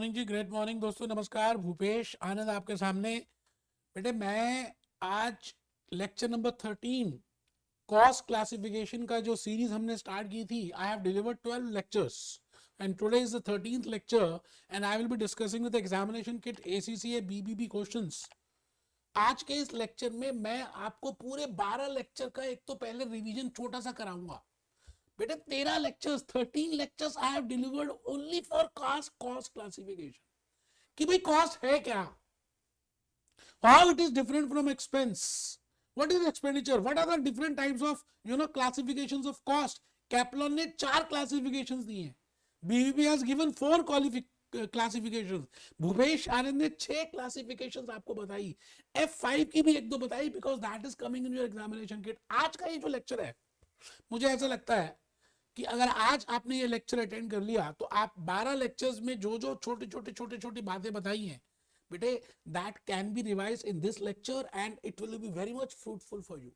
Morning जी, great morning दोस्तों, नमस्कार। भूपेश आनंद आपके सामने। बेटे मैं आज लेक्चर नंबर 13 कॉस्ट क्लासिफिकेशन का जो सीरीज हमने स्टार्ट की थी, आई have delivered 12 lectures and today is the 13th lecture and I will be discussing with examination kit ACCA BBB questions. आज के इस लेक्चर में मैं आपको पूरे 12 लेक्चर का एक तो पहले रिवीजन छोटा सा कराऊंगा। बेटे 13 lectures, 13 lectures I have delivered only for cost classification कि भाई कॉस्ट है क्या, how it is different from expense, what is expenditure, what are the different types of classifications of cost. Kaplan ने 4 क्लासिफिकेशंस दिए हैं, BBB has given 4 classifications, Bhupesh Anand ने 6 classifications आपको बताई, F5 की भी एक दो बताई because that is coming in your examination kit. आज का ये जो लेक्चर है, मुझे ऐसा लगता है कि अगर आज आपने ये लेक्चर अटेंड कर लिया तो आप 12 लेक्चर्स में जो जो छोटी बातें बताई हैं बेटे, that can be revise in this lecture and it will be very much fruitful for you.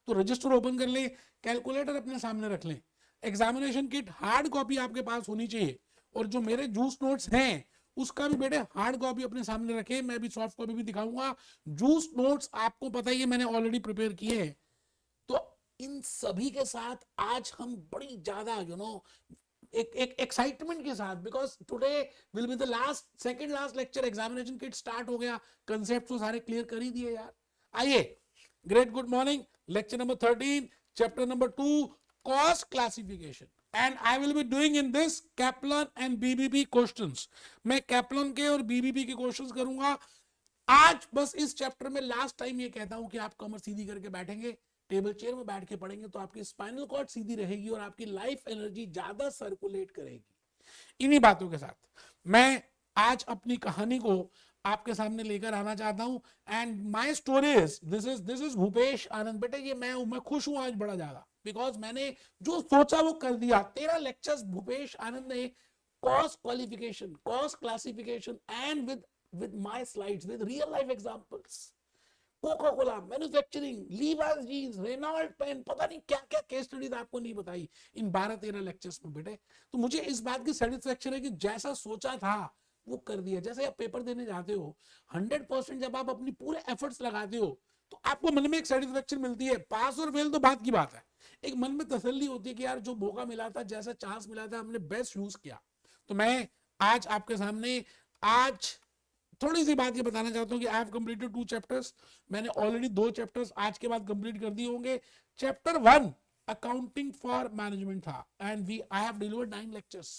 तो रजिस्टर ओपन कर ले, कैलकुलेटर अपने सामने रख लें, एग्जामिनेशन किट हार्ड कॉपी आपके पास होनी चाहिए, और जो मेरे जूस नोट्स हैं उसका भी बेटे हार्ड कॉपी अपने सामने रखे, मैं भी सॉफ्ट कॉपी भी दिखाऊंगा। जूस नोट्स आपको पता ही है मैंने ऑलरेडी प्रिपेयर किए हैं। तो इन सभी के साथ आज हम बड़ी ज्यादा एक एक्साइटमेंट के साथ, because today will be the last second last lecture, examination kit start हो गया, कंसेप्ट तो सारे क्लियर कर ही दिए यार। आइए, great good morning, lecture number 13 chapter number 2 cost classification and I will be doing in this Kaplan and BBB questions. मैं Kaplan के और बीबीबी के क्वेश्चंस करूंगा आज। बस इस चैप्टर में लास्ट टाइम ये कहता हूं कि आप कमर सीधी करके बैठेंगे, टेबल चेयर में बैठ के पढ़ेंगे तो आपकी स्पाइनल कॉर्ड सीधी रहेगी और आपकी लाइफ एनर्जी ज्यादा सर्कुलेट करेगी। इन्हीं बातों के साथ मैं आज अपनी कहानी को आपके सामने लेकर आना चाहता हूं and my story is this is Bhupesh Anand. बेटे ये मैं खुश हूं आज बड़ा ज्यादा, बिकॉज मैंने जो सोचा वो कर दिया। 13 लेक्चर्स भूपेश आनंद ने cost qualification, cost classification and with my slides, with real life examples, Coca Cola, manufacturing, Levi's jeans, Renault pen, पता नहीं क्या क्या केस स्टडीज आपको नहीं बताई इन 12-13 लेक्चर्स में बेटे। तो मुझे इस बात की सेटिस्फेक्शन है कि जैसा सोचा था वो कर दिया। जैसे आप पेपर देने जाते हो, 100% जब आप अपनी पूरे एफर्ट्स लगाते हो तो आपको मन में एक सेटिस्फेक्शन मिलती है। पास और फेल तो बात की बात है, एक मन में तसल्ली होती है कि यार जो मौका मिला था, जैसा चांस मिला था, हमने बेस्ट यूज किया। तो मैं आज आपके सामने आज थोड़ी सी बात ये बताना चाहता हूँ कि आई हैव कंप्लीटेड 2 चैप्टर्स। मैंने ऑलरेडी 2 चैप्टर्स आज के बाद कंप्लीट कर दिए होंगे। चैप्टर 1 अकाउंटिंग फॉर मैनेजमेंट था and I have delivered 9 lectures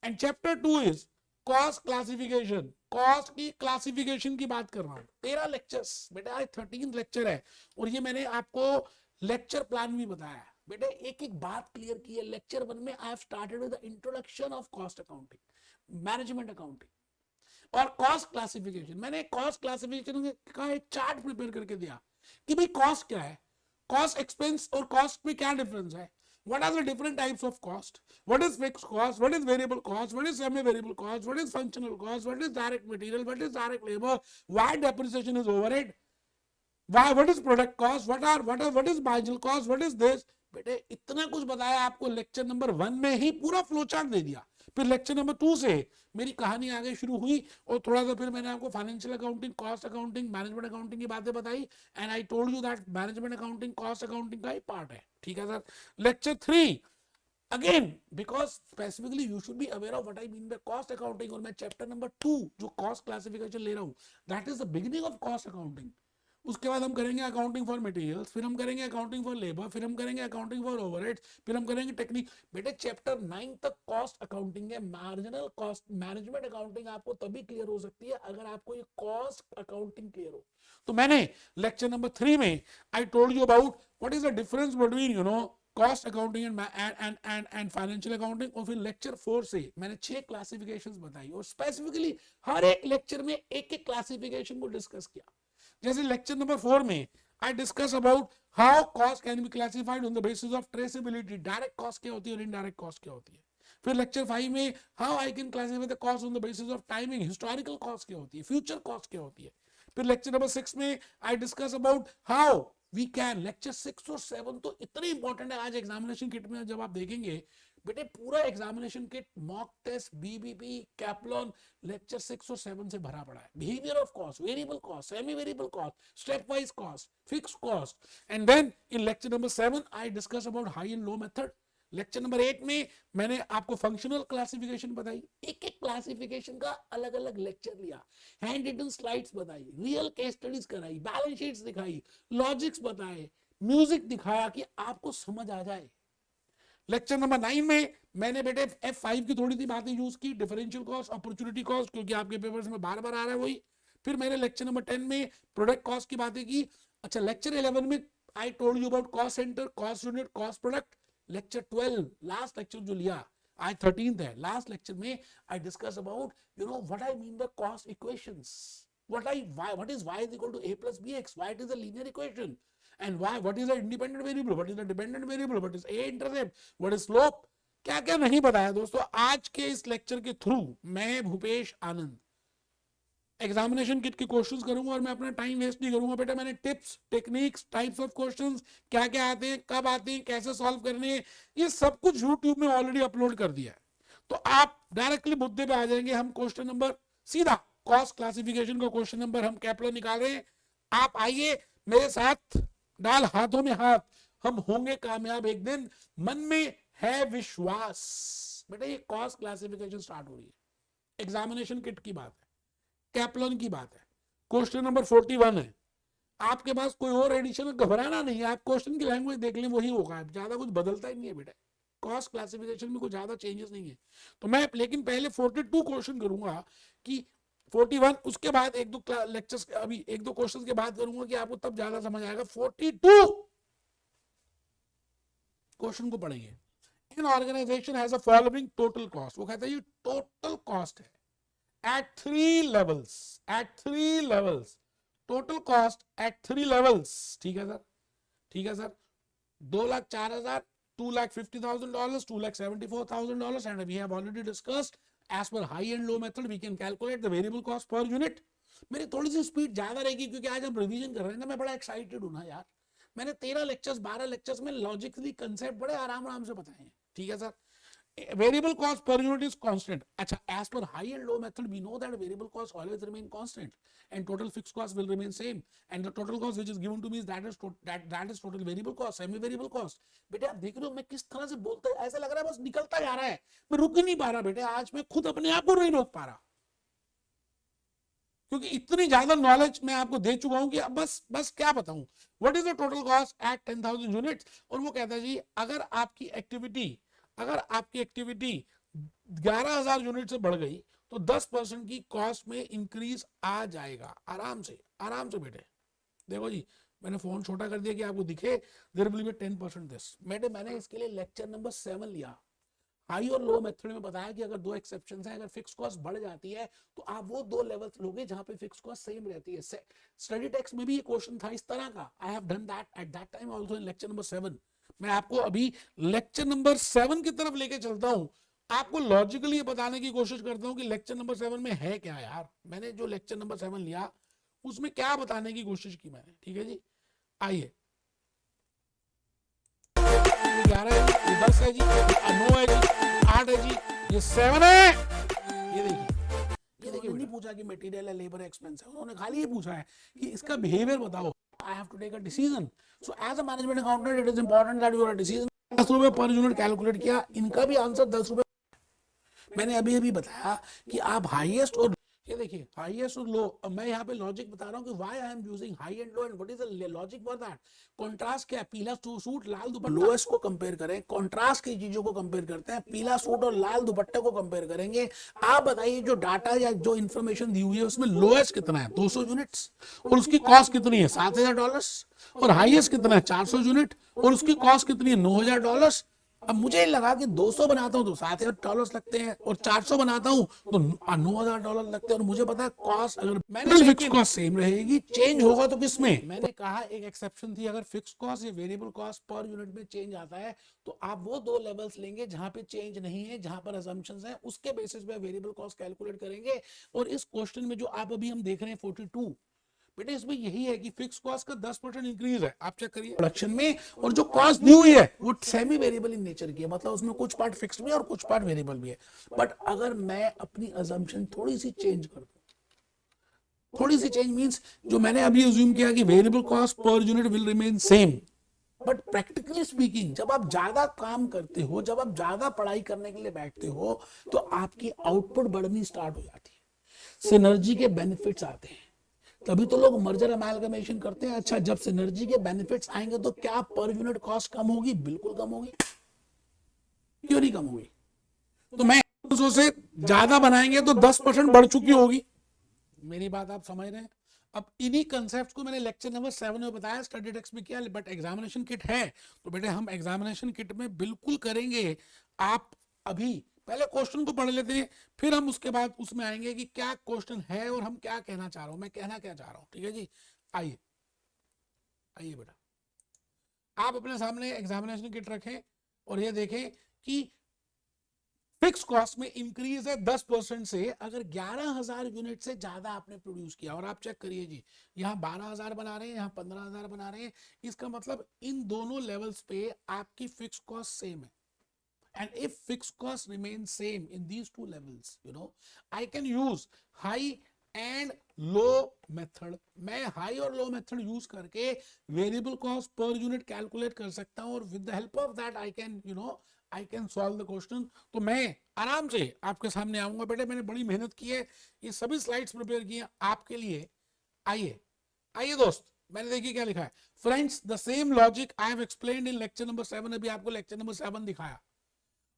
and chapter 2 is cost classification. Cost की क्लासिफिकेशन की बात कर रहा हूं। 13 लेक्चर्स बेटे, आज 13th लेक्चर है और ये मैंने आपको लेक्चर प्लान भी बताया है बेटे। एक एक बात क्लियर की है। लेक्चर 1 में I have started with the introduction of cost accounting, management accounting और कॉस्ट क्लासिफिकेशन। मैंने कॉस्ट क्लासिफिकेशन का एक चार्ट प्रिपेयर करके दिया कि भाई कॉस्ट क्या है, कॉस्ट एक्सपेंस और कॉस्ट में क्या डिफरेंस है, what are the different types of cost, what is fixed cost, what is variable cost, what is semi variable cost, what is functional cost, what is direct material, what is direct labor, why depreciation is overhead, why what is product cost, what is marginal cost, what is this। बेटे इतना कुछ बताया आपको lecture number 1 में ही, पूरा flow chart दे दिया। फिर lecture number 2 से मेरी कहानी आगे शुरू हुई और थोड़ा सा फिर मैंने आपको financial accounting, cost accounting, management accounting की बातें बताई and I told you that management accounting cost accounting का ही पार्ट है। ठीक है sir. Lecture 3 again because specifically you should be aware of what I mean by cost accounting, और मैं chapter number 2 जो कॉस्ट क्लासिफिकेशन ले रहा हूं, that is the beginning of cost accounting. उसके बाद हम करेंगे अकाउंटिंग फॉर मटेरियल्स, फिर हम करेंगे अकाउंटिंग फॉर लेबर, फिर हम करेंगे अकाउंटिंग फॉर ओवरहेड्स, फिर हम करेंगे टेक्निक। बेटे चैप्टर 9 तक कॉस्ट अकाउंटिंग है। मार्जिनल कॉस्ट मैनेजमेंट अकाउंटिंग आपको तभी क्लियर हो सकती है अगर आपको ये कॉस्ट अकाउंटिंग क्लियर हो। तो मैंने लेक्चर नंबर 3 में आई told you about what is the difference between cost accounting and financial accounting. और फिर लेक्चर 4 से मैंने 6 क्लासिफिकेशंस बताई और स्पेसिफिकली हर एक लेक्चर में एक एक क्लासिफिकेशन को डिस्कस किया। जैसे लेक्चर नंबर 4 में I discuss about how cost can be classified on the basis of traceability, direct cost क्या होती है और इनडायरेक्ट कॉस्ट क्या होती है। फिर लेक्चर 5 में how I can classify the cost on the basis of timing, historical cost क्या होती है, फ्यूचर कॉस्ट क्या होती है। फिर लेक्चर नंबर 6 में I discuss about how we can. Lecture 6 और 7 तो इतने इंपॉर्टेंट है, आज एग्जामिनेशन किट में जब आप देखेंगे बेटे पूरा examination kit, mock test, BBP, Kaplan, lecture 6 और 7 से भरा पड़ा है. Behaviour of cost, variable cost, semi variable cost, step wise cost, fix cost. And then in lecture number 7 I discuss about high and low method. Lecture number 8 में मैंने आपको functional classification बताई, एक एक क्लासिफिकेशन का अलग अलग लेक्चर लिया, हैंड रिटन स्लाइड्स बताई, रियल केस स्टडीज कराई, बैलेंस शीट्स दिखाई, लॉजिक्स बताए, म्यूजिक दिखाया कि आपको समझ आ जाए. लेक्चर नंबर 9 में मैंने बेटे F5 की थोड़ी सी बातें यूज की, डिफरेंशियल कॉस्ट, अपॉर्चुनिटी कॉस्ट, क्योंकि आपके पेपर्स में बार बार आ रहा है वही. फिर मैंने लेक्चर नंबर 10 में प्रोडक्ट कॉस्ट की बातें की. अच्छा, लेक्चर 11 में आई told you about cost centre, cost unit, cost product. Lecture 12 last lecture जो लिया, आज 13th है, लास्ट लेक्चर में I discuss about what I mean the cost equations, what is y is equal to a plus bx, why it is a linear equation, and why, what is the independent variable, what is the dependent variable, what is a intercept, what is slope. क्या क्या नहीं बताया दोस्तों. आज के इस lecture के through मैं भूपेश आनंद एग्जामिनेशन किट के क्वेश्चंस करूंगा और मैं अपना टाइम वेस्ट नहीं करूंगा. बेटा मैंने tips, techniques, types of questions, क्या क्या आते हैं, कब आते हैं, कैसे सॉल्व करने हैं, ये सब कुछ यूट्यूब में ऑलरेडी अपलोड कर दिया है. तो आप डायरेक्टली मुद्दे पे आ जाएंगे. हम क्वेश्चन नंबर सीधा कॉस्ट क्लासिफिकेशन का क्वेश्चन नंबर हम कैप्लर निकाल रहे हैं. आप आइए मेरे साथ, डाल हाथों में हाथ, हम होंगे कामयाब एक दिन. मन में है विश्वास. बेटा ये कॉस्ट क्लासिफिकेशन स्टार्ट हो रही है, एग्जामिनेशन किट की बात है, कैप्लॉन की बात है, क्वेश्चन नंबर 41 है. आपके पास कोई और एडिशन, घबराना नहीं है, आप क्वेश्चन की लैंग्वेज देख लें, वही होगा, ज्यादा कुछ बदलता ही नहीं है बेटा. कॉस्ट क्लासिफिकेशन में कुछ ज्यादा चेंजेस नहीं है. तो मैं लेकिन पहले 42 क्वेश्चन करूंगा कि 41, उसके बाद एक दो लेक्चर्स, अभी एक दो क्वेश्चंस के बाद करूंगा कि आपको तब ज्यादा समझ आएगा. 42 क्वेश्चन को पढ़ेंगे. In organisation has a following total cost. वो कहता है ये टोटल कॉस्ट है at 3 levels, total cost at 3 levels. ठीक है सर, ठीक है sir. 2,04,000, $2,50,000, $2,74,000, and we have already discussed as per high and low method we can calculate the variable cost per unit. मेरी थोड़ी सी स्पीड ज्यादा रहेगी क्योंकि आज हम रिवीजन कर रहे हैं ना. मैं बड़ा एक्साइटेड हूं ना यार. मैंने 13 लेक्चर्स, 12 लेक्चर्स में लॉजिकली कंसेप्ट बड़े आराम आराम से बताए हैं. ठीक है sir. Variable cost per unit is constant. अच्छा, as per high and low method, we know that variable cost always remain constant, and total fixed cost will remain same. And the total cost which is given to me is that is total variable cost, semi variable cost. बेटे आप देख रहे हो मैं किस तरह से बोलता है, ऐसा लग रहा है बस निकलता जा रहा है, मैं रुक ही नहीं पा रहा. बेटे आज मैं खुद अपने आप को नहीं रोक पा रहा क्योंकि इतनी ज्यादा नॉलेज मैं आपको दे चुका हूं कि अब बस क्या बताऊं. What is the total cost at 10,000 units. और वो कहता है जी अगर आपकी एक्टिविटी 11,000 यूनिट से बढ़ गई तो 10% की कॉस्ट में इंक्रीज आ जाएगा. आराम से बेटे. देखो जी मैंने फोन छोटा कर दिया कि आपको दिखे. There will be 10% this. मैंने इसके लिए लेक्चर नंबर 7 लिया. हाई और लो मेथड में बताया कि अगर दो एक्सेप्शंस हैं, अगर फिक्स कॉस्ट बढ़ जाती है तो आप वो दो लेवल्स लोगे जहां पे फिक्स कॉस्ट सेम रहती है. स्टडी टेक्स्ट में भी ये क्वेश्चन था इस तरह का. I have done that at that time also in lecture number 7. मैं आपको अभी लेक्चर नंबर 7 की तरफ लेके चलता हूं. आपको लॉजिकली ये बताने की कोशिश करता हूं कि लेक्चर नंबर 7 में है क्या यार. मैंने जो लेक्चर नंबर 7 लिया उसमें क्या बताने की कोशिश की मैंने. ठीक है जी. आइए 11 है जी, ये 10 है जी, 9 है जी, 8 है जी, ये 7 है. ये देखिए नहीं पूछा कि मटेरियल है, लेबर एक्सपेंस है. उन्होंने खाली ये पूछा है कि इसका बिहेवियर बताओ. I have to take a decision. So as a management accountant, it is important that your decision 10 रुपए पर यूनिट कैलकुलेट किया. इनका भी आंसर 10 रुपए. मैंने अभी बताया कि आप हाईएस्ट और ये देखिए हाईएस्ट और लो. मैं यहाँ पे लॉजिक बता रहा हूँ कि why I am using high and low and what is the logic for that. Contrast क्या है, पीला सूट लाल दुपट्टा. लोएस्ट को कंपेयर करें, कंट्रास्ट की चीजों को कंपेयर करते हैं, पीला सूट और लाल दुपट्टे को कंपेयर करेंगे. आप बताइए जो डाटा या जो इन्फॉर्मेशन दी हुई है उसमें लोएस्ट कितना है 200 यूनिट्स और उसकी कॉस्ट कितनी है $7,000 और हाईएस्ट कितना है 400 यूनिट और उसकी कॉस्ट कितनी है $9,000. अब मुझे लगा कि 200 बनाता हूं तो $7,000 लगते हैं और 400 बनाता हूं तो $9,000 लगते हैं. और मुझे पता है कॉस्ट अगर मैंने फिक्स कॉस्ट सेम रहेगी, चेंज होगा तो किसमें. मैंने कहा एक एक्सेप्शन थी, अगर फिक्स कॉस्ट या वेरिएबल कॉस्ट पर यूनिट में चेंज आता है तो आप वो दो लेवल्स लेंगे जहां पे चेंज नहीं है, जहां पर असम्पशंस है, उसके बेसिस पे वेरिएबल कॉस्ट कैलकुलेट करेंगे. और इस क्वेश्चन में जो आप अभी हम देख रहे हैं 42, बेटे इसमें यही है कि फिक्स कॉस्ट का 10% इंक्रीज है, आप चेक करिए प्रोडक्शन में, और जो कॉस्ट दी हुई है वो सेमी वेरिएबल इन नेचर की है, मतलब उसमें कुछ पार्ट फिक्स्ड भी है और कुछ पार्ट वेरिएबल भी है। बट अगर मैं अपनी अजम्पशन थोड़ी सी चेंज कर दूं, थोड़ी सी चेंज मींस जो मैंने अभी अज्यूम किया कि variable cost per unit will remain same, but practically speaking जब आप ज्यादा काम करते हो, जब आप ज्यादा पढ़ाई करने के लिए बैठते हो, तो आपकी आउटपुट बढ़नी स्टार्ट हो जाती है, सिनर्जी के बेनिफिट्स आते हैं, तभी तो लोग मर्जर अमालगमेशन करते हैं। अच्छा, जब सिनर्जी के बेनिफिट्स आएंगे तो क्या पर यूनिट कॉस्ट कम होगी? बिल्कुल कम होगी, क्यों नहीं कम होगी? तो मैं से ज्यादा बनाएंगे तो 10% बढ़ चुकी होगी, मेरी बात आप समझ रहे हैं? अब इन्हीं कंसेप्ट को मैंने लेक्चर नंबर 7 में बताया, स्टडी टेक्स्ट में किया, बट एग्जामिनेशन किट है तो बेटे हम एग्जामिनेशन किट में बिल्कुल करेंगे। आप अभी पहले क्वेश्चन को पढ़ लेते हैं, फिर हम उसके बाद उसमें आएंगे कि क्या क्वेश्चन है और हम क्या कहना चाह रहा हूं, मैं कहना क्या चाह रहा हूं। ठीक है जी, आइए आइए बेटा, आप अपने सामने एग्जामिनेशन किट रखें और ये देखें कि फिक्स कॉस्ट में इंक्रीज है 10% से, अगर 11,000 यूनिट से ज्यादा आपने प्रोड्यूस किया। और आप चेक करिए जी, यहाँ 12,000 बना रहे हैं, यहाँ 15,000 बना रहे हैं, इसका मतलब इन दोनों लेवल्स पे आपकी फिक्स कॉस्ट सेम है। And if fixed cost remains same in these two levels, you know, I can use high and low method. मैं high और low method use करके variable cost per unit calculate कर सकता हूँ, और with the help of that I can, you know, I can solve the question. तो मैं आराम से आपके सामने आऊंगा। बेटे मैंने बड़ी मेहनत की है, ये सभी स्लाइड्स प्रिपेयर किए आपके लिए। आइए आइए दोस्त, मैंने देखिए क्या लिखा है। Friends, the same logic I have explained in lecture number 7। अभी आपको लेक्चर नंबर 7 दिखाया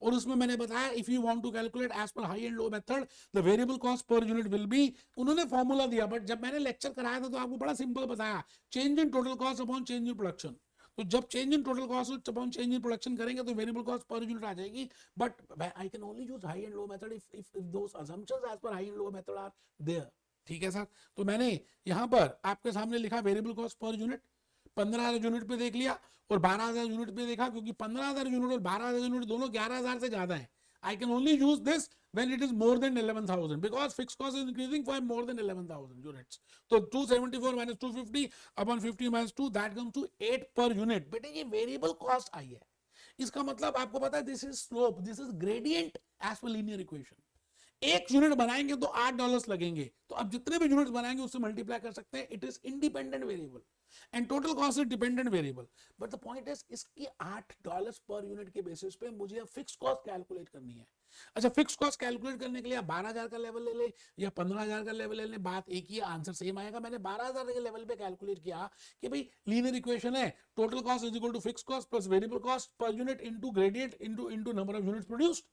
और उसमें मैंने बताया if you want to calculate as per high and low method the variable cost per unit will be, उन्होंने फॉर्मूला दिया, but जब मैंने लेक्चर कराया था तो आपको बड़ा सिंपल बताया, change in total cost upon change in production. तो जब change in total cost upon change in production करेंगे तो वेरिएबल कॉस्ट पर यूनिट आ जाएगी। But I can only use high and low method if those assumptions as per high and low method are there. ठीक है sir, तो मैंने यहाँ पर आपके सामने लिखा variable cost per unit 15,000 unit पे देख लिया और 12,000 यूनिट पे देखा, क्योंकि 15,000 यूनिट और 12,000 यूनिट दोनों 11,000 से ज्यादा है। I can only use this when it is more than 11,000 because fixed cost is increasing for more than 11,000 units. So 274 minus 250 upon 50 minus 2 that comes to 8 per unit. बेटे ये वेरिएबल कॉस्ट आई है, इसका मतलब आपको पता है this is slope, this is gradient as per linear equation. एक unit बनाएंगे तो $8 लगेंगे, तो अब जितने भी यूनिट्स बनाएंगे उससे मल्टीप्लाई कर सकते हैं। It is independent variable and total cost is dependent variable. But the point is इसकी $8 पर यूनिट के बेसिस पे मुझे अब फिक्स कॉस्ट कैलकुलेट करनी है। अच्छा, फिक्स कॉस्ट कैलकुलेट करने के लिए आप 12,000 का लेवल ले ले या 15,000 का लेवल ले ले, बात एक ही, आंसर सेम आएगा। मैंने 12,000 के लेवल पे कैलकुलेट किया कि भाई लीनियर इक्वेशन है, total cost is equal to fix cost plus variable cost per unit into gradient into number of units produced.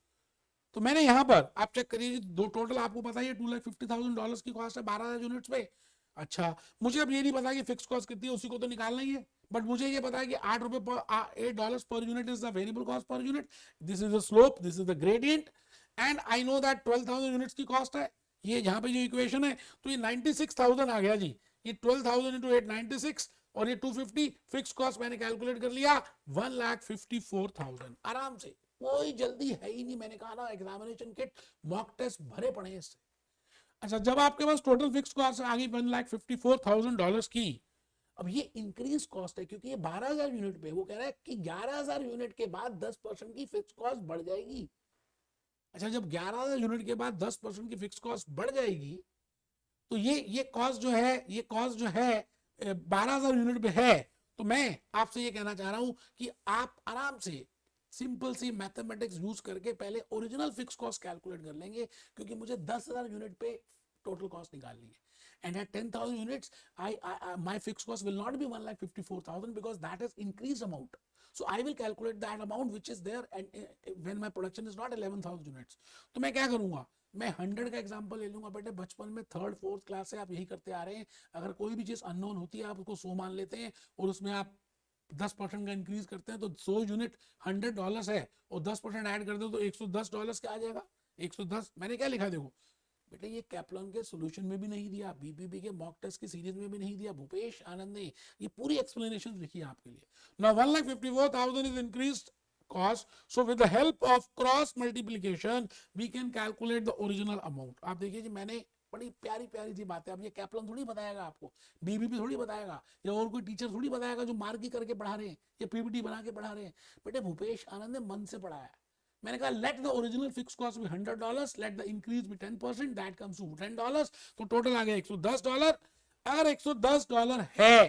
तो मैंने यहाँ पर आप चेक करिए, दो टोटल आपको पता है $250,000 की कॉस्ट है 12,000 यूनिट्स पे। अच्छा, मुझे अब ये नहीं पता कि फिक्स कॉस्ट कितनी है, उसी को तो निकालना ही है, बट मुझे ये पता है कि $8 per unit is the variable cost per unit, this is the slope, this is the gradient, and I know that 12,000 units की कॉस्ट है। ये यहाँ पे जो इक्वेशन है तो ये 96,000 आ गया जी, ये 12,000 into 8 96 और ये 250 फिक्स कॉस्ट मैंने कैलकुलेट कर लिया 1,54,000 आराम से, कोई जल्दी है ही नहीं। मैंने कहा ना एग्जामिनेशन किट मॉक टेस्ट भरे पड़े हैं इससे। अच्छा, जब आपके पास टोटल फिक्स कॉस्ट आ गई $1,54,000 की, अब ये इंक्रीज कॉस्ट है क्योंकि ये 12,000 यूनिट पे, वो कह रहा है कि 11,000 यूनिट के बाद 10% की फिक्स कॉस्ट बढ़ जाएगी। अच्छा, जब 11,000 यूनिट के बाद 10% की फिक्स कॉस्ट बढ़ जाएगी तो ये कॉस्ट जो है 12,000 यूनिट पे है। तो मैं आपसे ये कहना चाह रहा हूं कि आप आराम से सिंपल सी मैथमेटिक्स यूज करके पहले ओरिजिनल फिक्स कॉस्ट कैलकुलेट कर लेंगे, क्योंकि मुझे 10,000 यूनिट पे टोटल कॉस्ट निकालनी है। And at 10,000 units, my fixed cost will not be 1,54,000 because that is increased amount. So I will calculate that amount which is there and when my production is not 11,000 units. तो मैं क्या करूंगा, मैं 100 का example ले लूंगा। बेटे बचपन में 3rd 4th क्लास से आप यही करते आ रहे हैं, अगर कोई भी चीज अननोन होती है आप उसको 100 मान लेते हैं और उसमें आप 10% का इंक्रीज करते हैं, तो 100 यूनिट $100 है और 10% ऐड कर दो तो $110 क्या आ जाएगा, 110। मैंने क्या लिखा देखो बेटे, ये कैप्लन के सॉल्यूशन में भी नहीं दिया, बीपीपी के मॉक टेस्ट की सीरीज में भी नहीं दिया, भूपेश आनंद ने ये पूरी एक्सप्लेनेशन लिखी है आपके लिए। Now 1,54,000 is increased cost, so with the help of cross multiplication we can calculate the original amount। आप देखिए जी, मैंने बड़ी प्यारी प्यारी सी बात है। अब ये कैप्लन थोड़ी बताएगा आपको, बीबीपी थोड़ी बताएगा, या और कोई टीचर थोड़ी बताएगा जो मार्की करके पढ़ा रहे हैं या पीपीटी बना के पढ़ा रहे हैं। बेटे भूपेश आनंद ने मन से पढ़ाया। मैंने कहा let the original fix cost be $100, let the increase be 10%, that comes to $10, तो टोटल आ गया $110। अगर $110 है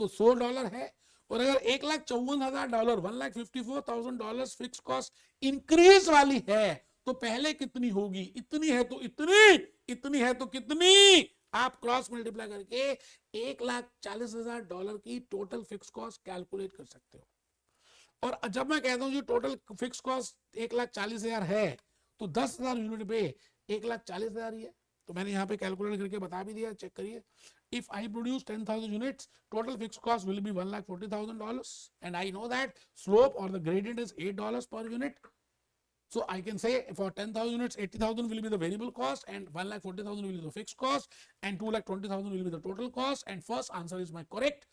तो $100 है, और अगर $1,54,000 $1,54,000 फिक्स कॉस्ट इंक्रीज वाली है तो पहले कितनी होगी? इतनी है तो इतनी, इतनी है तो कितनी? आप क्रॉस मल्टीप्लाई करके $1,40,000 की टोटल फिक्स कॉस्ट कैलकुलेट कर सकते हो। और जब मैं कहता हूं जो टोटल फिक्स कॉस्ट 1,40,000 है तो 10,000 यूनिट पे 1,40,000 ही है। तो मैंने यहाँ पे कैलकुलेट करके बता भी दिया, चेक करिए। If I produce 10,000 units, total fixed cost will be $1,40,000, and I know that slope or the gradient is $8 per unit. So I can say for 10,000 units, 80,000 will be the variable cost, and 1,40,000 will be the fixed cost, and 2,20,000 will be the total cost. And first answer is my correct.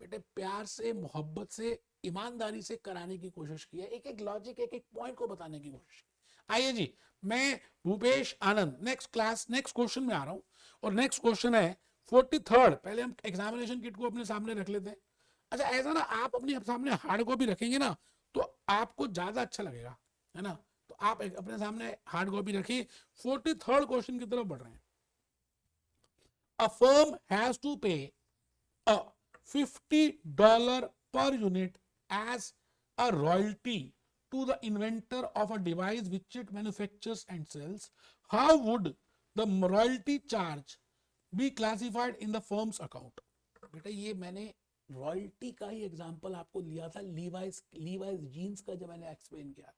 बेटे प्यार से, मोहब्बत से, ईमानदारी से कराने की कोशिश की है, एक एक लॉजिक, एक एक पॉइंट को बताने की कोशिश की। आइए जी, मैं भूपेश आनंद नेक्स्ट क्वेश्चन में आ रहा हूं, और नेक्स्ट क्वेश्चन है 43rd। पहले हम एग्जामिनेशन किट को अपने सामने रख लेते हैं। अच्छा ऐसा ना, आप अपने सामने हार्ड कॉपी रखेंगे ना तो आपको ज्यादा अच्छा लगेगा, है ना। तो आप अपने सामने हार्ड कॉपी रखिए। 43rd क्वेश्चन की तरफ बढ़ रहे हैं। अ फर्म हैज टू पे अ $50 per unit as a royalty to the inventor of a device which it manufactures and sells. How would the royalty charge be classified in the firm's account? बेटा ये मैंने royalty का ही example आपको लिया था Levi's jeans का, जब मैंने एक्सप्लेन किया,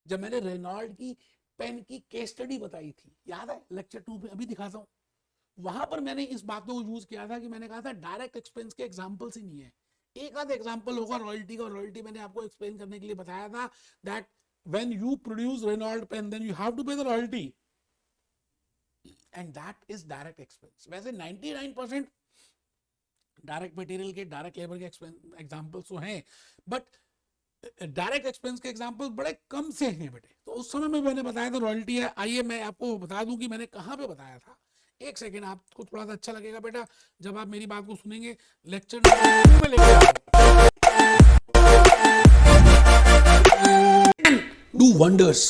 जब मैंने रेनॉल्ड की पेन की केस स्टडी बताई थी, याद है लेक्चर 2 में, अभी दिखाता हूँ। वहां पर मैंने इस बात को यूज किया था कि मैंने कहा था डायरेक्ट एक्सपेंस के एग्जांपल्स ही नहीं है, एक आध एग्जांपल होगा रॉयल्टी का। रॉयल्टी मैंने आपको एक्सप्लेन करने के लिए बताया था that when you produce Reynold pen then you have to pay the royalty, and that is direct expense. वैसे 99% डायरेक्ट मटेरियल के, डायरेक्ट लेबर के एग्जांपल्स तो हैं, बट डायरेक्ट एक्सपेंस के एग्जांपल बड़े कम से हैं बेटे। तो उस समय में मैंने बताया था रॉयल्टी है। आइए मैं आपको बता दूं कि मैंने कहां पे बताया था। एक सेकेंड, आपको थोड़ा सा अच्छा लगेगा बेटा जब आप मेरी बात को सुनेंगे। लेक्चर में लेके डू वंडर्स।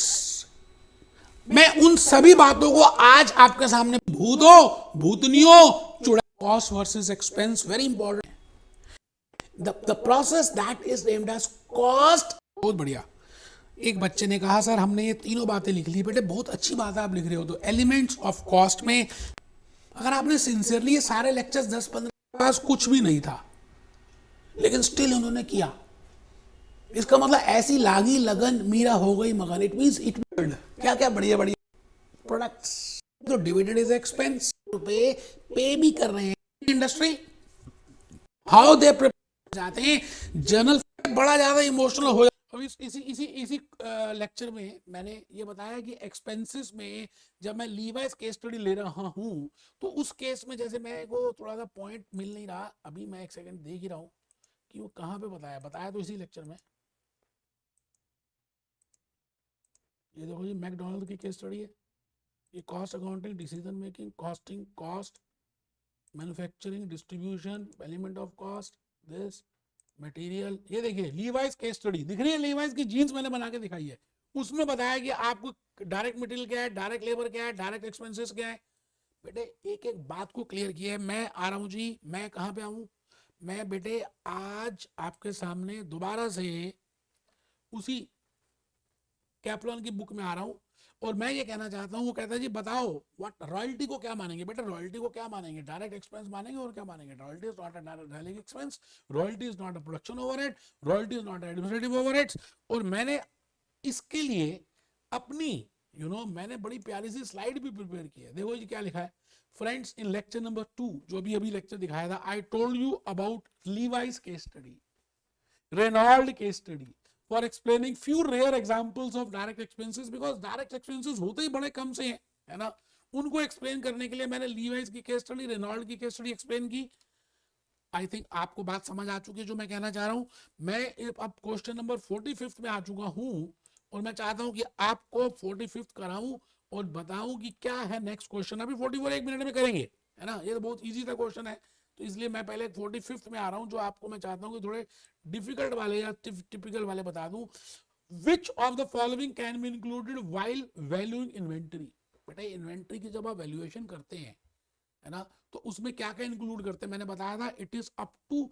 मैं उन सभी बातों को आज आपके सामने, भूतों भूतनियों चुड़ा, cost versus expense, very important. The process that is named as cost. बहुत बढ़िया। एक बच्चे ने कहा सर हमने ये तीनों बातें लिख ली। बेटे बहुत अच्छी बात है आप लिख रहे हो। तो एलिमेंट्स ऑफ कॉस्ट में अगर आपने सिंसियरली ये सारे लेक्चर्स 10-15 पास कुछ भी नहीं था, लेकिन स्टिल उन्होंने किया, इसका मतलब ऐसी लागी लगन मीरा हो गई मगन। इट मींस इट क्या क्या बढ़िया बढ़िया प्रोडक्ट्स। तो डिविडेंड इज एक्सपेंस, पे भी कर रहे हैं इंडस्ट्री। हाउ दे जाते हैं, जर्नल बड़ा ज्यादा इमोशनल हो जाता। इसी लेक्चर में मैंने ये बताया कि एक्सपेंसेस में जब मैं लीवाइस केस स्टडी ले रहा हूं तो उस केस में जैसे मैं को थोड़ा सा पॉइंट मिल नहीं रहा, अभी मैं एक सेकंड देख ही रहा हूं कि वो कहां पे बताया तो इसी लेक्चर में। ये देखो जी, मैकडॉनल्ड की केस स्टडी है। ये cost accounting, decision making, costing, cost, manufacturing, distribution, element of cost, this material. ये देखिए लीवाइस केस स्टडी दिख रही है, लीवाइस की जीन्स मैंने बना के दिखाई है। उसमें बताया कि आपको डायरेक्ट मटेरियल क्या है, डायरेक्ट लेबर क्या है, डायरेक्ट एक्सपेंसेस क्या है। बेटे एक एक बात को क्लियर किया है। मैं आ रहा हूं जी, मैं कहां पे आऊं, मैं बेटे आज आपके सामने दोबारा से उसी कैप्लॉन की बुक में आ रहा हूं, और मैं ये कहना चाहता हूं। वो कहता है जी बताओ व्हाट रॉयल्टी को क्या मानेंगे। बेटा रॉयल्टी को क्या मानेंगे, डायरेक्ट एक्सपेंस मानेंगे और क्या मानेंगे। Royalty is not a direct expense, royalty is not a production overhead, royalty is not administrative overheads. और मैंने इसके लिए अपनी मैंने बड़ी प्यारी सी स्लाइड भी प्रिपेयर की है। देखो जी क्या लिखा है। फ्रेंड्स इन लेक्चर नंबर 2 जो अभी लेक्चर दिखाया था, I told you about Levi's case study, Renault case study for explaining few rare examples of direct expenses, because direct expenses होते ही बड़े कम से हैं, है ना। उनको एक्सप्लेन करने के लिए मैंने लीवाइस की केस स्टडी, रेनॉल्ड की केस स्टडी एक्सप्लेन की। आई थिंक आपको बात समझ आ चुकी है जो मैं कहना चाह रहा हूं। मैं अब क्वेश्चन नंबर 45 में आ चुका हूं, और मैं चाहता हूं कि आपको 45 कराऊं और बताऊं कि क्या है नेक्स्ट क्वेश्चन। अभी 44 एक मिनट में करेंगे, है ना, ये तो बहुत इजी था क्वेश्चन है, तो इसलिए मैं पहले 45th में आ रहा हूं, जो आपको मैं चाहता हूं कि थोड़े डिफिकल्ट वाले या टिपिकल वाले बता दूं। विच of the following can be included while valuing inventory. बेटा इन्वेंटरी की जब आप वैल्यूएशन करते हैं, है ना, तो उसमें क्या क्या इंक्लूड करते हैं, मैंने बताया था it is up to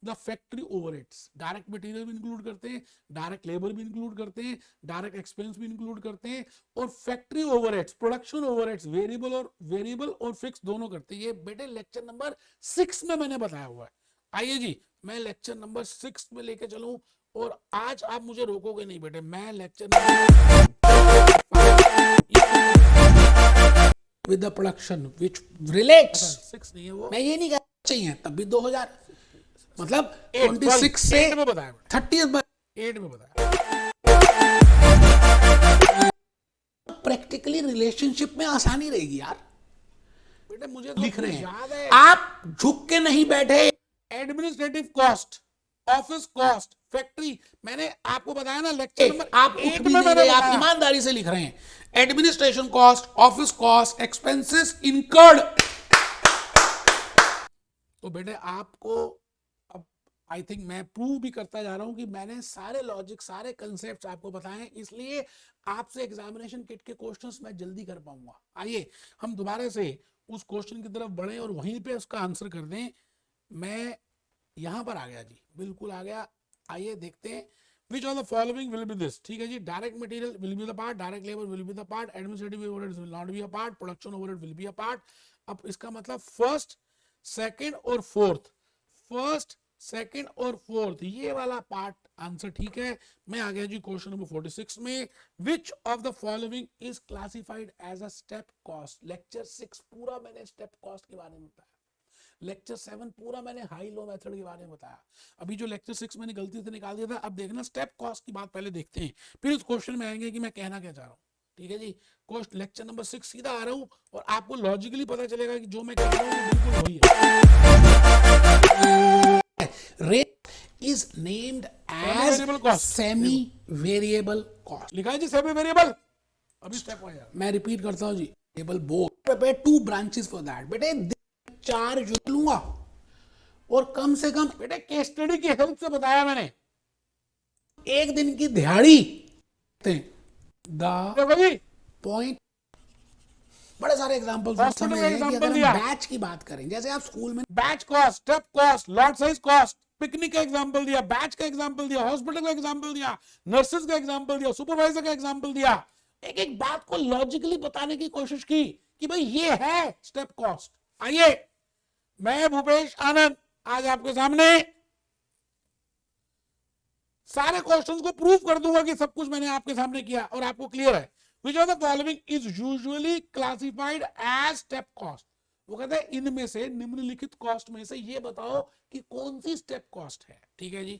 the factory overheads. Direct material भी इंक्लूड करते हैं, डायरेक्ट लेबर भी इंक्लूड करते हैं, डायरेक्ट एक्सपेंस भी इंक्लूड करते हैं, और factory overheads, production overheads, variable और फिक्स दोनों करते हैं। ये बेटे लेक्चर नंबर 6 में मैंने बताया हुआ है। आइए जी, मैं लेक्चर नंबर 6 में लेके चलूं, और आज आप मुझे रोकोगे नहीं बेटे, मैं lecture with the production which relates 6 नहीं है वो, मैं ये नहीं कहना चाहिए तब भी 2000 मतलब 26 से 30 में बताया, 38 में बताया। प्रैक्टिकली रिलेशनशिप में आसानी रहेगी यार बेटे, मुझे तो लिख रहे हैं आप झुक के नहीं बैठे। Administrative cost, office cost, factory, मैंने आपको बताया ना लेक्चर नंबर आप उठ भी नहीं रहे, आप ईमानदारी से लिख रहे हैं। Administration cost, office cost, expenses incurred. तो बेटे आपको अब आई थिंक मैं प्रूव भी करता जा रहा हूं कि मैंने सारे लॉजिक, सारे कंसेप्ट आपको बताए, इसलिए आपसे एग्जामिनेशन किट के क्वेश्चंस मैं जल्दी कर पाऊंगा। आइए हम दोबारा से उस क्वेश्चन की तरफ बढ़े और वहीं पे उसका आंसर कर दें। मैं यहां पर आ गया जी, बिल्कुल आ गया। आइए देखते हैं which of the following will be this। ठीक है जी, direct material will be the part, direct labour will be the part, administrative overheads will not be a part, production overhead will be a part। अब इसका मतलब first, second और fourth, first, second और fourth, ये वाला part answer ठीक है। मैं आ गया जी क्वेश्चन नंबर 46 में। Which of the following is classified as a step cost. Lecture 6 पूरा मैंने स्टेप कॉस्ट के बारे में बताया, लेक्चर 7 पूरा मैंने हाई लो मेथड के बारे में बताया। अभी जो लेक्चर 6 मैंने गलती से निकाल दिया था, अब देखना स्टेप कॉस्ट की बात पहले देखते हैं, फिर उस क्वेश्चन में आएंगे कि मैं कहना क्या चाह रहा हूँ। ठीक है जी, क्वेश्चन लेक्चर नंबर 6 सीधा आ रहा हूँ, और आपको लॉजिकली पता चलेगा कि जो मैं कह रहा हूँ बिल्कुल वही है। Rate is named as semi variable cost, लिखा है जी सेमी वेरिएबल। अभी स्टेप आया, मैं रिपीट करता हूँ जी, variable both, two branches for that. बेटे 4 जुड़ लूंगा, और कम से कम बेटे केस स्टडी की हेल्प से बताया मैंने, एक दिन की दिहाड़ी पॉइंट, बड़े सारे एग्जांपल बैच की बात करें, जैसे आप स्कूल में batch cost, step cost, lot size cost, picnic का एग्जांपल दिया, बैच का एग्जांपल दिया, हॉस्पिटल का एग्जांपल दिया, नर्सेज का एग्जांपल दिया, सुपरवाइजर का एग्जांपल दिया, एक एक बात को लॉजिकली बताने की कोशिश की कि भाई ये है स्टेप कॉस्ट। आइए, मैं भूपेश आनंद आज आपके सामने सारे क्वेश्चंस को प्रूव कर दूंगा कि सब कुछ मैंने आपके सामने किया और आपको क्लियर है। Which of the following is usually classified as step cost. वो कहते हैं इनमें से, निम्नलिखित कॉस्ट में से ये बताओ कि कौन सी स्टेप कॉस्ट है। ठीक है जी,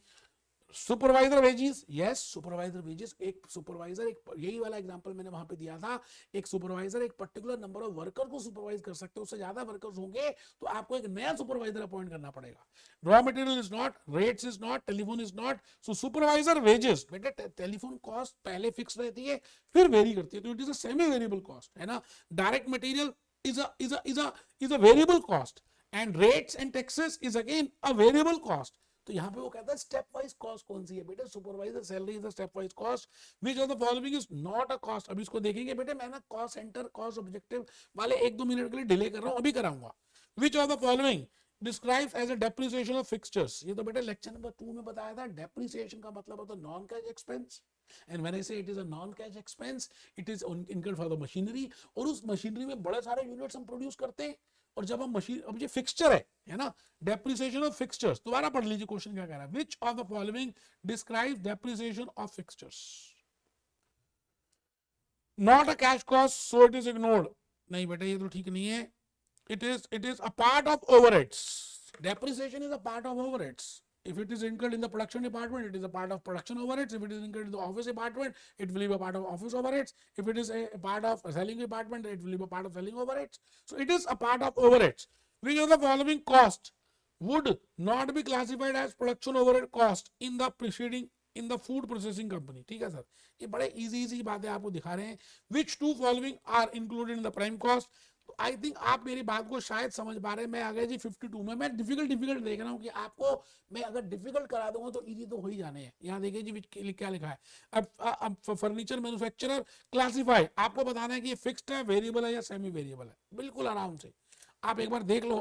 supervisor wages, yes supervisor wages. एक सुपरवाइजर, एक यही वाला एग्जांपल मैंने वहां पे दिया था, एक सुपरवाइजर एक पर्टिकुलर नंबर ऑफ वर्कर को सुपरवाइज कर सकते हो, उससे ज्यादा वर्कर्स होंगे तो आपको एक नया सुपरवाइजर अपॉइंट करना पड़ेगा। Raw material is not, rates is not, telephone is not, so supervisor wages. बेटे टेलीफोन कॉस्ट पहले फिक्स रहती है फिर वेरी करती है, तो it is a semi variable cost, है ना। Direct material is a variable cost, and rates and taxes is again a variable cost। तो यहाँ पे वो कहता है स्टेप वाइज कॉस्ट कौन सी है। बेटे supervisor salary is a step wise cost. Which of the following is not a cost. अभी इसको देखेंगे बेटे, मैं ना कॉस्ट सेंटर, कॉस्ट ऑब्जेक्टिव वाले 1-2 मिनट के लिए डिले कर रहा हूँ, अभी कराऊंगा। Which of the following describes as a depreciation of fixtures. ये तो बेटे लेक्चर नंबर 2 में बताया था। डेप्रिसिएशन का मतलब होता है non cash expense, and when I say it is a non cash expense, it is incurred for the machinery। और उस मशीनरी में बड़े सारे यूनिट्स हम प्रोड्यूस करते हैं, और जब हम मशीन, अब ये फिक्सचर है ना, डेप्रिसिएशन ऑफ फिक्सचर्स। दोबारा पढ़ लीजिए क्वेश्चन क्या कह रहा है। Which of the following describes depreciation of fixtures. Not a cash cost, so it is ignored. नहीं बेटा ये तो ठीक नहीं है। It is a part of overheads. Depreciation is a part of overheads. If it is incurred in the production department, it is a part of production overheads. If it is incurred in the office department, it will be a part of office overheads. If it is a part of a selling department, it will be a part of selling overheads. So it is a part of overheads. Which of the following cost would not be classified as production overhead cost in the preceding in the food processing company. ठीक है sir, ये बड़े easy बातें आपको दिखा रहे हैं। Which to following are included in the prime cost. तो आई थिंक आप मेरी बात को शायद समझ पा रहे हैं। मैं आ गया जी 52 में। मैं डिफिकल्ट देख रहा हूँ कि आपको मैं अगर डिफिकल्ट करा दूंगा तो इजी तो हो ही जाने हैं। यहाँ देखिए जी क्या लिखा है। अब फर्नीचर मैन्युफैक्चरर क्लासीफाई, आपको बताना है कि ये फिक्स्ड है, वेरिएबल है या सेमी वेरिएबल है। बिल्कुल आराम से आप एक बार देख लो।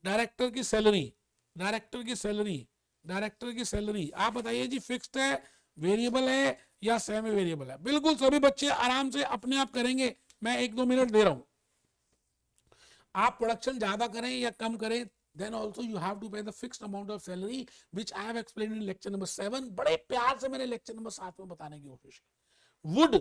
डायरेक्टर की सैलरी, डायरेक्टर की सैलरी, डायरेक्टर की सैलरी, आप बताइए जी फिक्स्ड है, वेरिएबल है या सेमी वेरिएबल है। बिल्कुल सभी बच्चे आराम से अपने आप करेंगे। मैं 1-2 मिनट दे रहा हूं। आप प्रोडक्शन ज्यादा करें या कम करें, then also you have to pay the fixed amount of salary which I have explained in lecture number 7। बड़े प्यार से मैंने लेक्चर नंबर 7 में बताने की कोशिश की। वुड,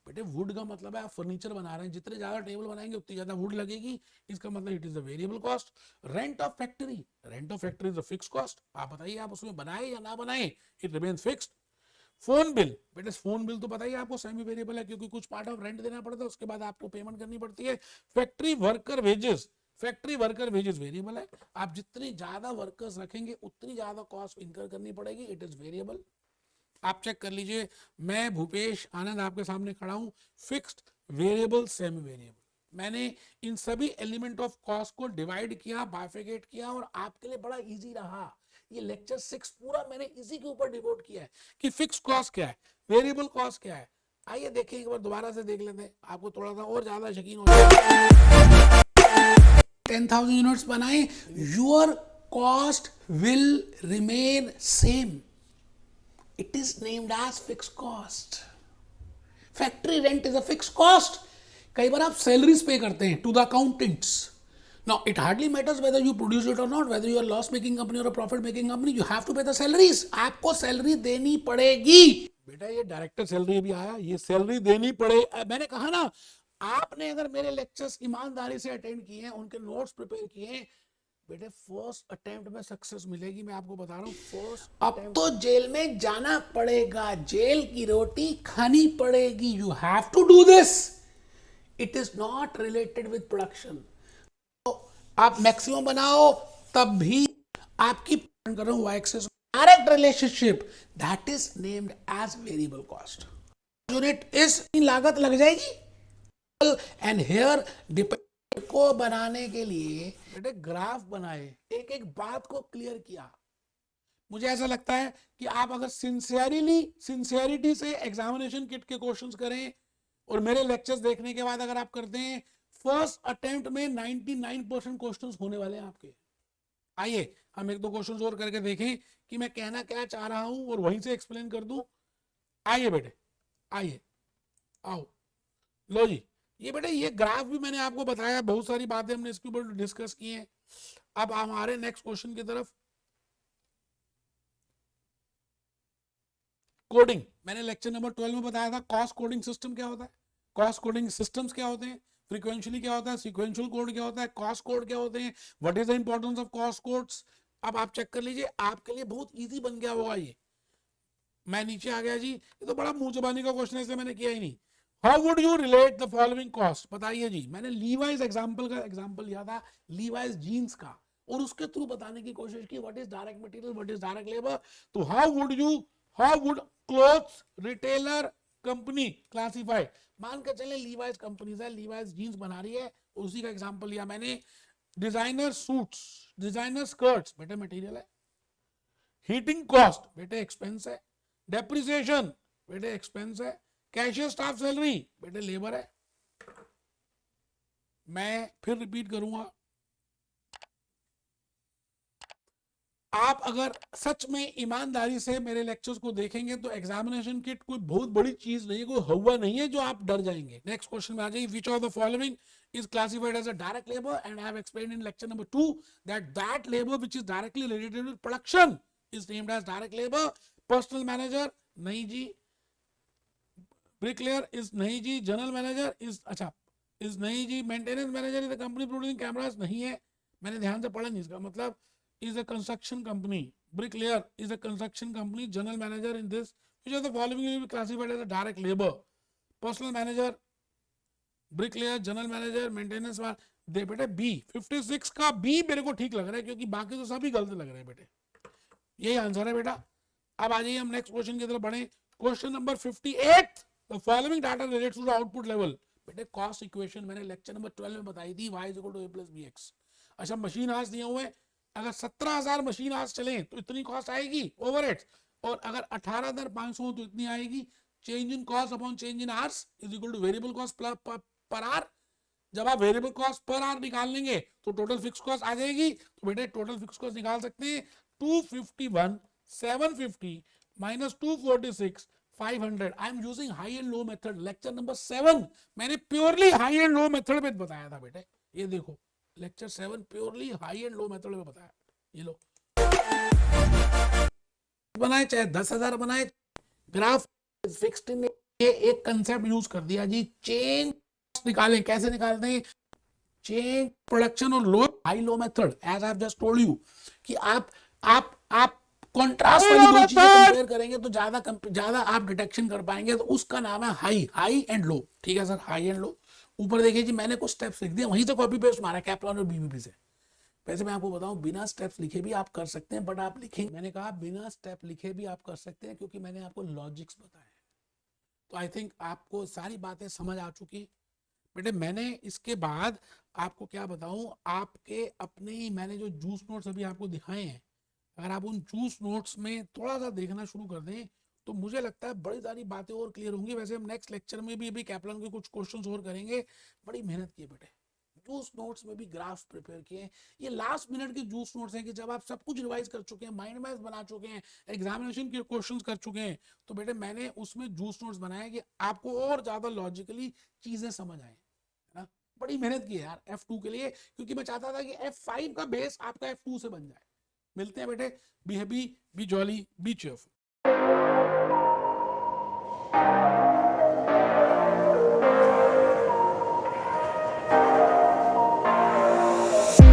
बेटे वुड का मतलब है आप फर्नीचर बना रहे हैं, जितने ज्यादा टेबल बनाएंगे उतनी ज्यादा वुड लगेगी, इसका मतलब it is the variable cost. Rent of factory, rent of factory is the fix cost. आप बताइए आप उसमें बनाए या ना बनाए, it remains fixed. Phone bill, बेटे फोन बिल तो बताइए आपको सेमी वेरिएबल है, क्योंकि कुछ पार्ट ऑफ रेंट देना पड़ता है, उसके बाद आपको पेमेंट करनी पड़ती है। Factory worker wages, factory worker wages variable है। आप जितनी ज्यादा वर्कर्स रखेंगे उतनी ज्यादा कॉस्ट इनकर करनी पड़ेगी, इट इज वेरिएबल। आप चेक कर लीजिए, मैं भूपेश आनंद आपके सामने खड़ा हूं। फिक्स्ड, वेरिएबल, सेमी वेरिएबल, मैंने इन सभी एलिमेंट ऑफ कॉस्ट को डिवाइड किया, बाइफिकेट किया, और आपके लिए बड़ा इजी रहा। ये लेक्चर 6 पूरा मैंने इसी के ऊपर डिवोट किया है कि फिक्स कॉस्ट क्या है, वेरिएबल कॉस्ट क्या है। आइए देखिए एक बार दोबारा से देख लेते हैं, आपको थोड़ा सा और ज्यादा यकीन हो जाएगा। 10,000 यूनिट्स बनाए, your cost will remain same, it is named as fixed cost। Factory rent is a fix cost. कई बार आप सैलरीज पे करते हैं to the accountants. Now it hardly matters whether you produce it और not, whether you are loss making company और profit making company, you have to pay the salaries. आपको salary देनी पड़ेगी। बेटा ये डायरेक्टर सैलरी भी आया, ये सैलरी देनी पड़े। मैंने कहा ना, आपने अगर मेरे लेक्चर्स ईमानदारी से अटेंड किए हैं, उनके नोट्स प्रिपेयर किए हैं, बेटे फर्स्ट अटेम्प्ट में सक्सेस मिलेगी। मैं आपको बता रहा हूँ फर्स्ट। अब तो जेल में जाना पड़ेगा, जेल की रोटी खानी पड़ेगी। You have to do this, it is not related with production. तो आप मैक्सिमम बनाओ तब भी आपकी कर रहा हूं excess direct relationship, that is named as variable cost. Unit इस लागत लग जाएगी। एंड हियर डिपेंड को बनाने के लिए बेटे ग्राफ बनाए, एक एक बात को क्लियर किया। मुझे ऐसा लगता है कि आप अगर सिंसियरिटी से एग्जामिनेशन किट के क्वेश्चंस करें और मेरे लेक्चर्स देखने के बाद अगर आप करते हैं, फर्स्ट अटेम्प्ट में 99% क्वेश्चंस होने वाले हैं आपके। आइए हम 1-2 क्वेश्चंस और करके देखें कि मैं कहना क्या चाह रहा हूं और वहीं से एक्सप्लेन कर दूं। आइए बेटे, आइए, आओ, लो जी। ये बेटे ये ग्राफ भी मैंने आपको बताया, बहुत सारी बातें हमने इसके ऊपर डिस्कस की हैं। अब हमारे नेक्स्ट क्वेश्चन की तरफ। कोडिंग, मैंने लेक्चर नंबर 12 में बताया था कॉस्ट कोडिंग सिस्टम क्या होता है, कॉस्ट कोडिंग सिस्टम्स क्या होते हैं, फ्रीक्वेंशियली क्या होता है, सीक्वेंशियल कोड क्या होता है, कॉस्ट कोड क्या होते हैं, what is the importance of cost codes. अब आप चेक कर लीजिए, आपके लिए बहुत इजी बन गया होगा ये। मैं नीचे आ गया जी, ये तो बड़ा मुंह जबानी का क्वेश्चन है, इसलिए मैंने किया ही नहीं। How would you relate the following cost, बताइए जी। मैंने लीवाइज एग्जांपल का एग्जांपल लिया था, लीवाइज जीन्स का, और उसके थ्रू बताने की कोशिश की what is direct material, what is direct labour. तो how would clothes retailer company classify. मान के चले लीवाइज कंपनी है, लीवाइज जीन्स बना रही है, उसी का एग्जांपल लिया मैंने। डिजाइनर सूट्स, डिजाइनर स्कर्ट्स, बेटे मटेरियल है। हीटिंग कॉस्ट, बेटे एक्सपेंस है। डेप्रिसिएशन, बेटे एक्सपेंस है। कैशियर स्टाफ सैलरी, बेटे लेबर है। मैं फिर रिपीट करूंगा, आप अगर सच में ईमानदारी से मेरे लेक्चर्स को देखेंगे तो एग्जामिनेशन किट कोई बहुत बड़ी चीज नहीं है, कोई हवा नहीं है जो आप डर जाएंगे। नेक्स्ट क्वेश्चन में आ जाइए, विच of the following is classified as a direct labor, and I have explained in lecture number 2 that labor which is directly related with production is named as direct labor। Personal manager नहीं जी, bricklayer is नहीं जी, general manager is अच्छा is नहीं जी, maintenance manager is a company producing cameras नहीं है, मैंने ध्यान से पढ़ा नहीं। इसका मतलब is a construction company, bricklayer is a construction company, general manager in this which of the following will be classified as a direct labor। Personal manager, bricklayer, general manager, maintenance वाला, दे बेटे बी। 56 का B मेरे को ठीक लग रहा है, क्योंकि बाकी तो सभी गलत लग रहे हैं बेटे। यही आंसर है बेटा। अब आ जाइए हम नेक्स्ट क्वेश्चन की तरफ बढ़े। Question number 58, the following data relates to the output level. बेटे कॉस्ट इक्वेशन मैंने लेक्चर नंबर 12 में बताई थी, y equal to a plus b x. अच्छा मशीन आवर्स दिए हुए, अगर 17,000 मशीन आवर्स चले तो इतनी कॉस्ट आएगी ओवरहेड्स, और अगर 18,500 तो इतनी आएगी। Change in cost upon change in hours is equal two variable cost per hour. जब आप वेरिएबल कॉस्ट पर आवर निकाल लेंगे तो टोटल फिक्स कॉस्ट आ जाएगी। तो बेटे टोटल फिक्स कॉस्ट निकाल सकते हैं 251 750 minus 246 500। I am using high and low method. Lecture number 7 मैंने purely high and low method में बताया था बेटे, ये देखो lecture 7 purely high and low method में बताया। ये लो बनाए चाहे 10,000 बनाए, ग्राफ फिक्स्ड इन, ये एक कंसेप्ट यूज कर दिया जी। चेंज निकालें, कैसे निकालते हैं? चेंज प्रोडक्शन और low high low method, as I have just told you कि आप कॉन्ट्रास्ट वाली दो चीजें कंपेयर करेंगे तो ज्यादा आप डिटेक्शन कर पाएंगे, तो उसका नाम है हाई एंड लो। ठीक है सर, हाई एंड लो। ऊपर देखिए जी मैंने कुछ स्टेप्स लिख दिए, वहीं से कॉपी पेस्ट मारा कैप्लॉन और बीबीपी से। वैसे मैं आपको बताऊं बिना स्टेप्स लिखे भी आप कर सकते हैं, बट आप लिखेंगे, मैंने कहा बिना स्टेप लिखे भी आप कर सकते हैं क्योंकि मैंने आपको लॉजिक्स बताए। तो आई थिंक आपको सारी बातें समझ आ चुकी। बेटे मैंने इसके बाद आपको क्या बताऊं, आपके अपने ही मैंने जो जूस नोट्स अभी आपको दिखाए हैं, अगर आप उन जूस नोट्स में थोड़ा सा देखना शुरू कर दें तो मुझे लगता है बड़ी सारी बातें और क्लियर होंगी। वैसे हम नेक्स्ट लेक्चर में भी अभी कैप्लॉन के कुछ क्वेश्चंस और करेंगे। बड़ी मेहनत की है बेटे, जूस नोट्स में भी ग्राफ प्रिपेयर किए। ये लास्ट मिनट के जूस नोट्स हैं कि जब आप सब कुछ रिवाइज कर चुके हैं, माइंड मैप्स बना चुके हैं, एग्जामिनेशन के क्वेश्चंस कर चुके हैं, तो बेटे मैंने उसमें जूस नोट्स बनाए कि आपको और ज्यादा लॉजिकली चीजें समझ आए। बड़ी मेहनत की है यार F2 के लिए, क्योंकि मैं चाहता था कि F5 का बेस आपका F2 से बन जाए। मिलते हैं बेटे, be happy, B jolly, B cheerful.